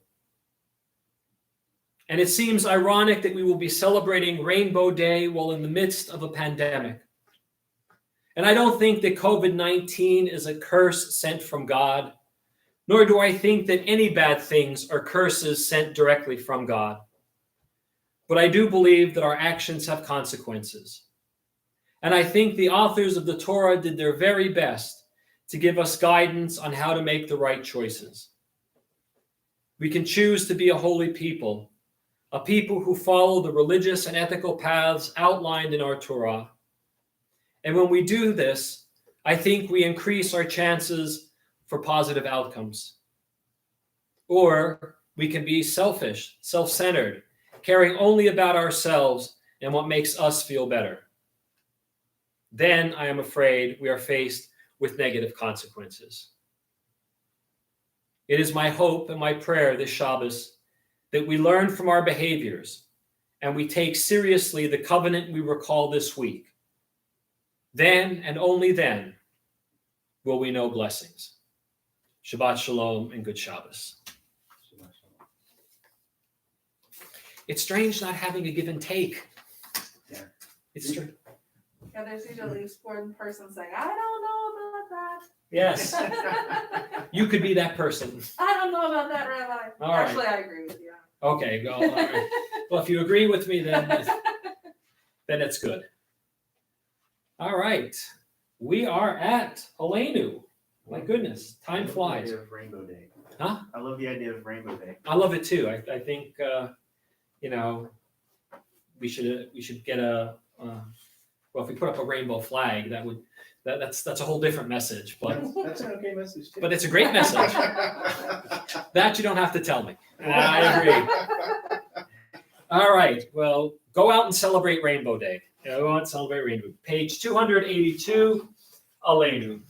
And it seems ironic that we will be celebrating Rainbow Day while in the midst of a pandemic. And I don't think that COVID-19 is a curse sent from God, nor do I think that any bad things are curses sent directly from God. But I do believe that our actions have consequences. And I think the authors of the Torah did their very best to give us guidance on how to make the right choices. We can choose to be a holy people, a people who follow the religious and ethical paths outlined in our Torah. And when we do this, I think we increase our chances for positive outcomes. Or we can be selfish, self-centered, caring only about ourselves and what makes us feel better. Then I am afraid we are faced with negative consequences. It is my hope and my prayer this Shabbos that we learn from our behaviors and we take seriously the covenant we recall this week. Then and only then will we know blessings. Shabbat Shalom and good Shabbos. It's strange not having a give and take. Yeah. It's strange. Yeah, there's usually one person saying, I don't know about that. Yes. You could be that person. I don't know about that, Rabbi. All right. Actually, I agree with you. Okay, go. All right. Well, if you agree with me, then it's good. All right. We are at Aleinu. My goodness, time flies. I love the idea of Rainbow Day. Huh? I love the idea of Rainbow Day. I love it too. I think we should get a well, if we put up a rainbow flag, that's a whole different message. But That's an okay message too. but it's a great message. That you don't have to tell me. I agree. All right. Well, go out and celebrate Rainbow Day. Go out and celebrate Rainbow. Page 282, Aleinu.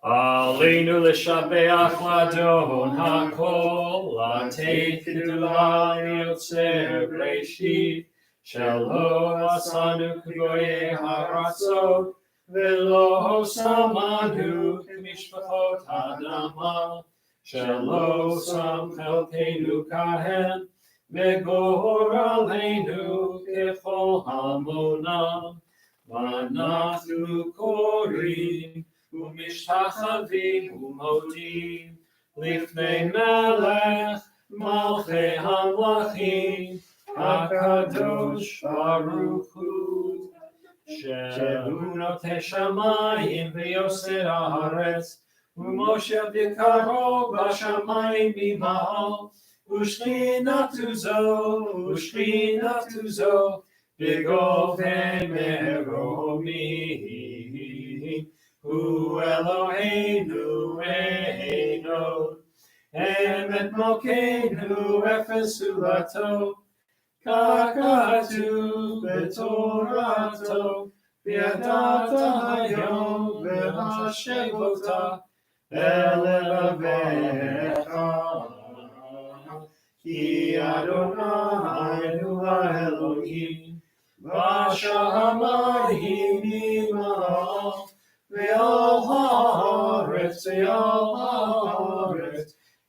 Aleinu l'shabeach l'adon hakol, l'ateit kedula liotzer breshit, shelo asanu k'goyei haratzot, velo samanu k'mishpachot ha'adama, shelo sam chelkeinu kahem, megor aleinu kechol hamonam, v'anachnu korim, ומשתחווים ומודים לפני מלך מלכי המלכים הקדוש ברוך הוא שהוא נוטה שמיים ויוסר הארץ ומושב יקרו בשמיים ממעל ושכינתו זו בגובה מרומים Hu Eloheinu Eino, Emet Mokeinu Efes Ulato, Kakatu Betorato, V'yadata Hayom V'hashevota, Elevavecha, Ki Adonai Hu Elohim, V'shamayim Imam, Ve'al haaretz,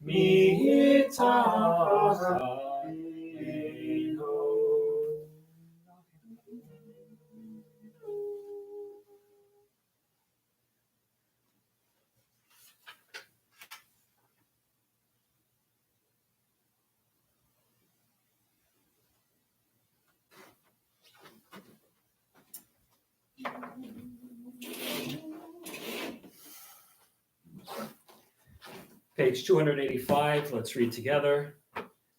mitachayinu. Page 285, let's read together.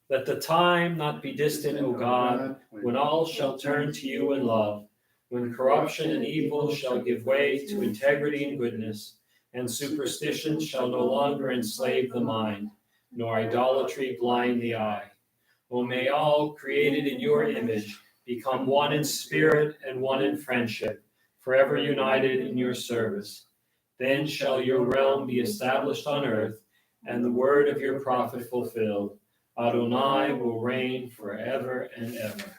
Let the time not be distant, O God, when all shall turn to you in love, when corruption and evil shall give way to integrity and goodness, and superstition shall no longer enslave the mind, nor idolatry blind the eye. O may all created in your image become one in spirit and one in friendship, forever united in your service. Then shall your realm be established on earth, and the word of your prophet fulfilled. Adonai will reign forever and ever.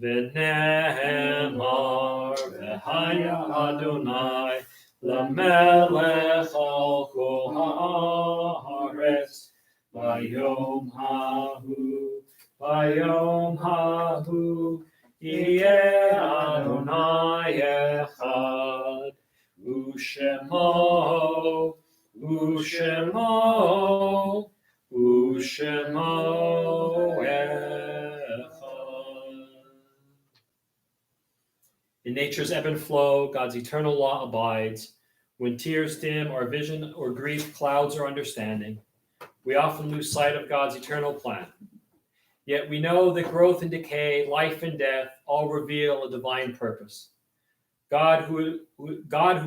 V'nehemar v'haya Adonai l'melech al kol haaretz v'yom hahu yeh Adonai echad u'shemo echad. In nature's ebb and flow, God's eternal law abides. When tears dim our vision or grief clouds our understanding, we often lose sight of God's eternal plan. Yet we know that growth and decay, life and death, all reveal a divine purpose. God who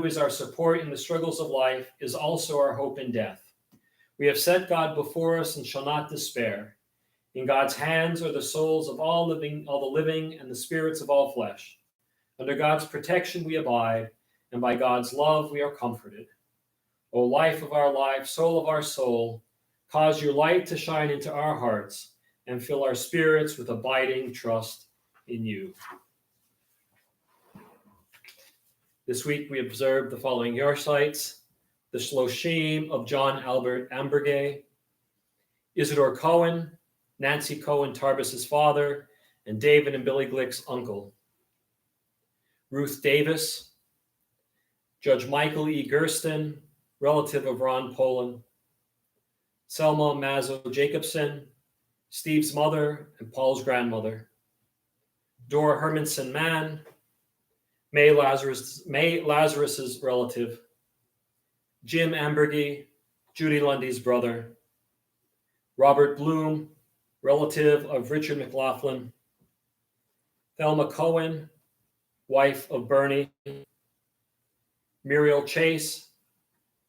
is our support in the struggles of life, is also our hope in death. We have set God before us and shall not despair. In God's hands are the souls of all the living and the spirits of all flesh. Under God's protection we abide, and by God's love we are comforted. O life of our life, soul of our soul, cause your light to shine into our hearts and fill our spirits with abiding trust in you. This week we observed the following Yorsites: the Shloshim of John Albert Ambergay, Isidore Cohen, Nancy Cohen Tarbus's father, and David and Billy Glick's uncle. Ruth Davis, Judge Michael E. Gersten, relative of Ron Poland, Selma Mazzo Jacobson, Steve's mother and Paul's grandmother, Dora Hermanson Mann, May Lazarus's relative, Jim Ambergy, Judy Lundy's brother, Robert Bloom, relative of Richard McLaughlin, Thelma Cohen, wife of Bernie, Muriel Chase,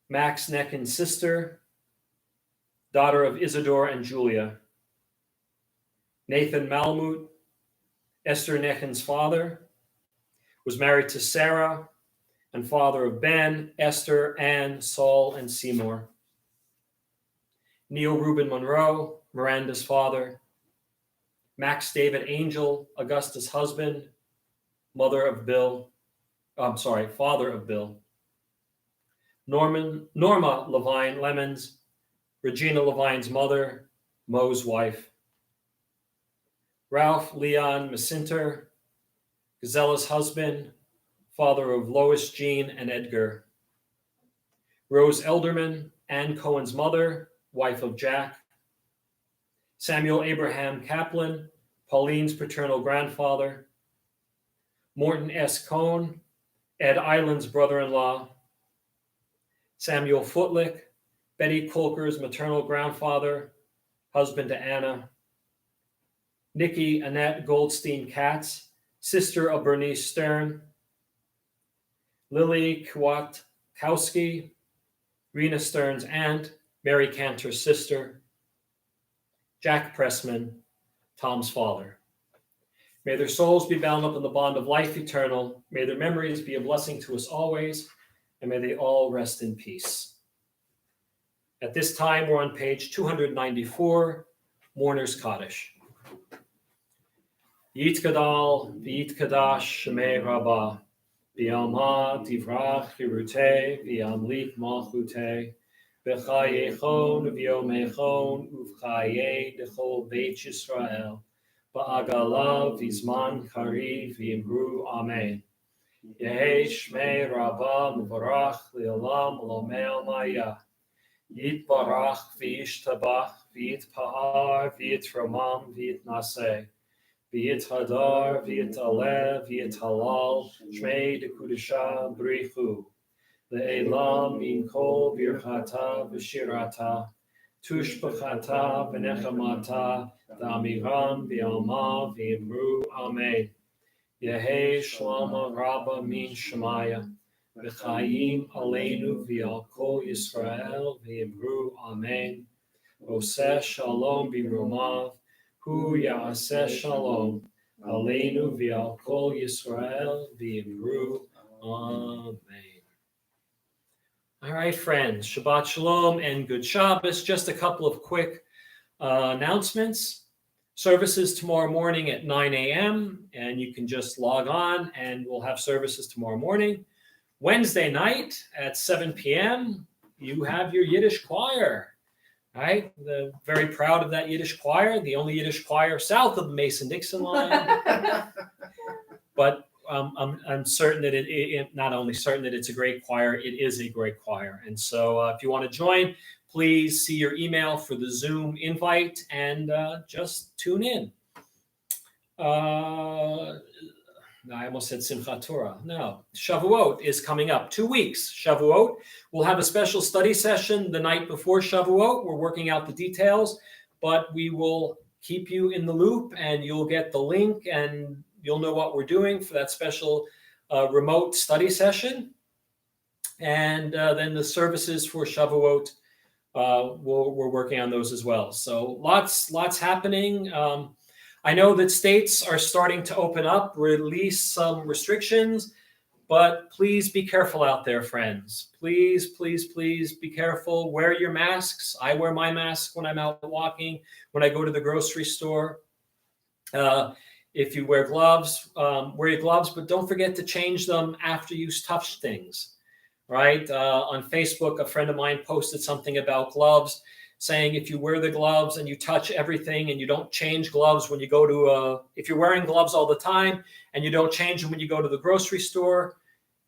Max Necken's sister, daughter of Isidore and Julia, Nathan Malmut, Esther Necken's father, was married to Sarah and father of Ben, Esther, Ann, Saul, and Seymour. Neil Reuben Monroe, Miranda's father. Max David Angel, Augusta's husband, father of Bill. Norma Levine Lemons, Regina Levine's mother, Mo's wife. Ralph Leon Macinter, Gazella's husband, father of Lois, Jean, and Edgar. Rose Elderman, Ann Cohen's mother, wife of Jack. Samuel Abraham Kaplan, Pauline's paternal grandfather. Morton S. Cohn, Ed Island's brother-in-law. Samuel Footlick, Betty Colker's maternal grandfather, husband to Anna. Nikki Annette Goldstein Katz, sister of Bernice Stern. Lily Kwiatkowski, Rena Stern's aunt, Mary Cantor's sister. Jack Pressman, Tom's father. May their souls be bound up in the bond of life eternal. May their memories be a blessing to us always, and may they all rest in peace. At this time, we're on page 294, Mourner's Kaddish. Yitkadal v'yitkadash shemei Rabbah, v'yalma divrach hirutei, v'yamlik malchutei, v'chayechon v'yomechon, uv'chayei dechol beit Yisrael, ba'agala v'zman kariv v'yimru amen. Yehei shmei Rabbah muvarach li'olam l'omei maya. Yitbarach v'yishtabach v'yitpa'ar v'yitramam v'yitnaseh. V'yithadar, v'yitalev, v'yithalal, shmei dekudesha brichu. Le'elam min kol birchata v'shirata, tushbachata v'nechamata, da'amiram v'yalma v'yimru amen. Yehei shlama rabba min shemaya, v'chayim aleinu v'yal kol Yisrael v'yimru amen. Oseh shalom b'rumav, Hu Ya'aseh Shalom, Aleinu v'al kol Yisrael v'yimru. Amen. All right, friends, Shabbat Shalom and good Shabbos. Just a couple of quick announcements. Services tomorrow morning at 9 a.m., and you can just log on, and we'll have services tomorrow morning. Wednesday night at 7 p.m., you have your Yiddish choir. All right, very proud of that Yiddish choir, the only Yiddish choir south of the Mason-Dixon line. But I'm certain that not only certain that it's a great choir, it is a great choir. And so if you want to join, please see your email for the Zoom invite and just tune in. I almost said Simchat Torah. No, Shavuot is coming up. 2 weeks. Shavuot. We'll have a special study session the night before Shavuot. We're working out the details, but we will keep you in the loop, and you'll get the link, and you'll know what we're doing for that special remote study session. And then the services for Shavuot, we're working on those as well. So lots happening. I know that states are starting to open up, release some restrictions, but please be careful out there, friends. Please, please, please be careful. Wear your masks. I wear my mask when I'm out walking, when I go to the grocery store. If you wear gloves, wear your gloves, but don't forget to change them after you touch things. Right? On Facebook, a friend of mine posted something about gloves, saying if you wear the gloves and you touch everything and you don't change gloves when you go to if you're wearing gloves all the time and you don't change them when you go to the grocery store,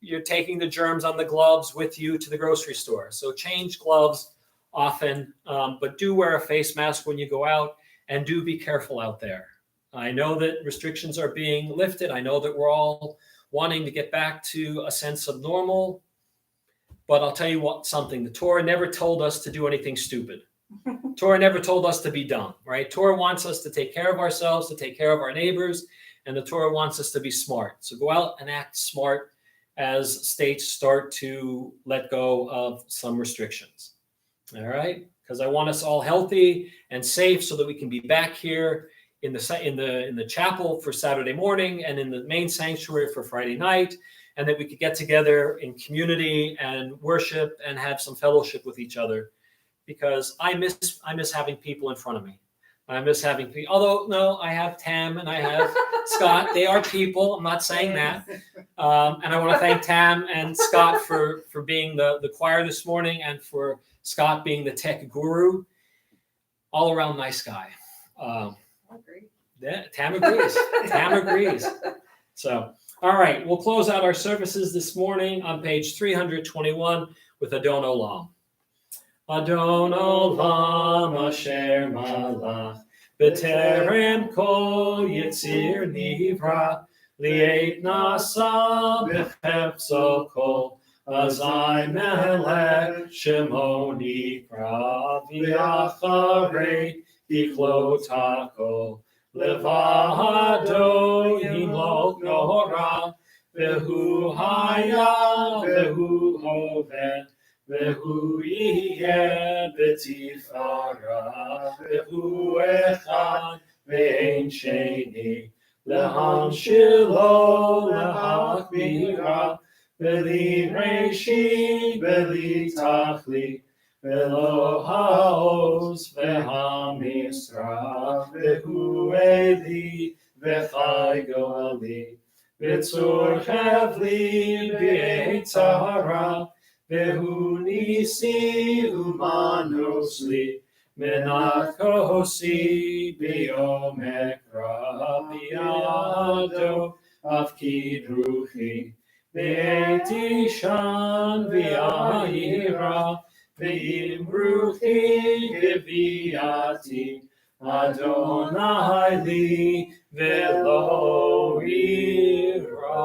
you're taking the germs on the gloves with you to the grocery store. So change gloves often, but do wear a face mask when you go out, and do be careful out there. I know that restrictions are being lifted. I know that we're all wanting to get back to a sense of normal. But I'll tell you something. The Torah never told us to do anything stupid. Torah never told us to be dumb, right? Torah wants us to take care of ourselves, to take care of our neighbors, and the Torah wants us to be smart. So go out and act smart as states start to let go of some restrictions. All right? Because I want us all healthy and safe so that we can be back here in the chapel for Saturday morning and in the main sanctuary for Friday night, and that we could get together in community and worship and have some fellowship with each other, because I miss having people in front of me. I miss having people. Although no, I have Tam and I have Scott. They are people. I'm not saying that. And I want to thank Tam and Scott for being the choir this morning, and for Scott being the tech guru. All around nice guy. Yeah, Tam agrees. Tam agrees. So. All right, we'll close out our services this morning on page 321 with Adon Olam. Adon Olam asher malach b'terem kol yitzir nivra li'et nasa b'chefzo kol azai melech shemo nikra v'yacharei diklotako Levado yimlok nora, vehu haya, vehu hovet, vehu yeh betifara, vehu echad, ve'en sheni, leham shilo, lehachmira, veli reshi, veli tachli, Velo haos v'hamisra v'hu eli v'chai goali v'tzur hevli v'eitzara v'hu nisi umanosli menakosi b'yomekra b'yado avkidruchi v'eitishan v'ayira V'imruchi geviati Adonai li v'lo ira.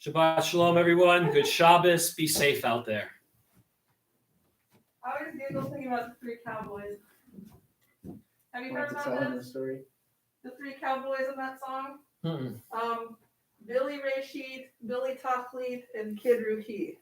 Shabbat shalom, everyone. Good Shabbos. Be safe out there. I always giggle thinking about the three cowboys. Have you heard about this? Story? The three cowboys in that song? Mm-mm. Billy Rashid, Billy Tachlit, and Kid Ruki.